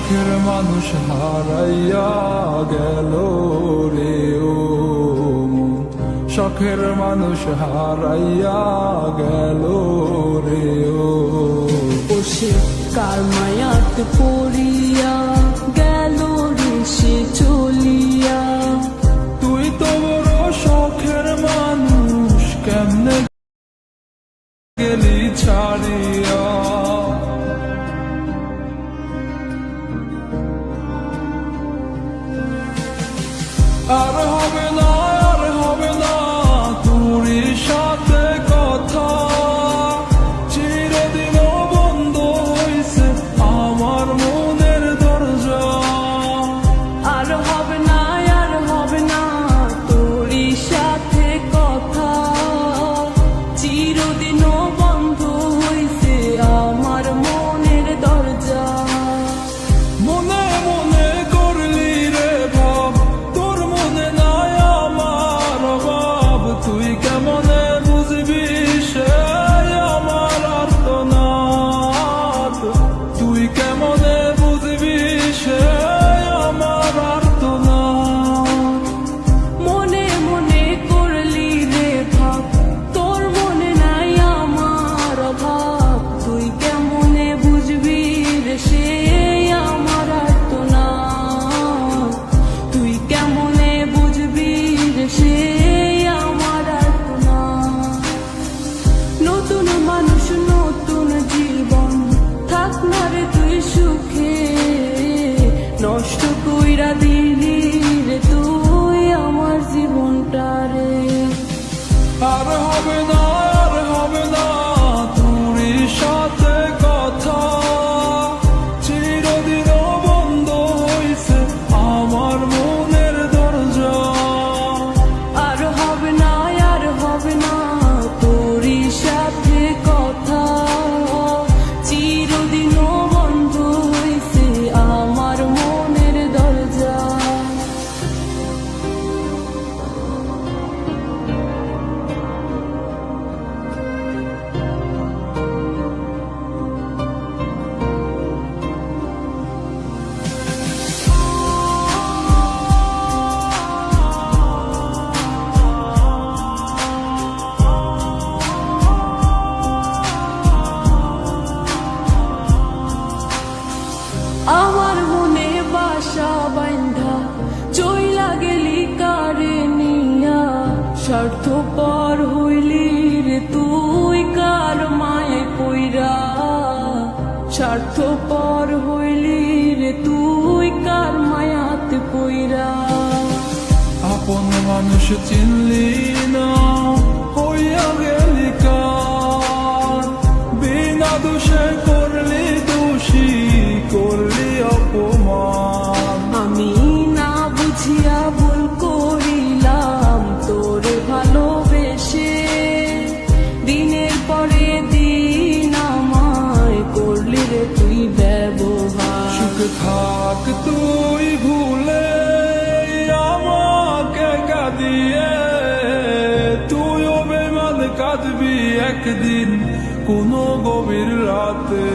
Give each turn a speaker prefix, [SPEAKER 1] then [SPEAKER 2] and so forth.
[SPEAKER 1] শখের মানুষ হারাইয়া গেল রে ও মন, শখের মানুষ হারাইয়া গেল রে ও।
[SPEAKER 2] সে কার মায়াত পড়িয়া গেল রে সে চলিয়া।
[SPEAKER 1] তুই তো বড় শখের মানুষ, কেমনে গেলি ছাড়িয়া। আর হবে না, আর হবে না তোর সাথে কথা, চিরদিন বন্ধ হইছে আমার মনের দরজা।
[SPEAKER 2] আর হবে না, আর হবে না তোর সাথে কথা, চিরদিনও বন্ধ হইছে আমার মনের দরজা।
[SPEAKER 1] মনে মনে করলি রে ভাব, তোর মনে নাই আমার অভাব, তুই কেমনে বুঝবি সে আমার আর্তনাদ, তুই কেমনে বুঝবি সে আমার আর্তনাদ।
[SPEAKER 2] মনে মনে করলি রে ভাব, তোর মনে নাই আমার অভাব, তুই কেমনে বুঝবি রে সে আমার আর্তনাদ, তুই কেমনে বুঝবি রে সে আমার আর্তনাদ। নতুন মানুষ নতুন জীবন, থাক না রে তুই সুখে, নষ্ট কইরা দিলি রে তুই আমার জীবনটা রে।
[SPEAKER 1] আর হবে না, আর হবে না তোর সাথে কথা, চিরদিন বন্ধ হইছে আমার মনের দরজা।
[SPEAKER 2] আর হবে না, আর হবে না তোর সাথে কথা, চিরদিনও বন্ধ হইছে আমার মনের দরজা। আমার মনে বাসা বান্ধা চইলা গেলি কারে নিয়া, স্বার্থপর হইলি রে তুই কার মায়ে পইরা, স্বার্থপর হইলি রে তুই কার মায়াতে পইরা।
[SPEAKER 1] আপন মানুষ চিনলি না, হইয়া গেলি কার, বিনা দোষে করলি দোষী, করলি অপমান।
[SPEAKER 2] আমি না বুঝিয়া ভুল করিলাম তোরে ভালোবেসে, দিনের পরে দিন আমায় করলি রে তুই ব্যবহার।
[SPEAKER 1] সুখে থাক তুই ভুলে আমাকে কাঁদিয়ে, তুইও বেমান কাঁদবি একদিন কোনো গভীর রাতে।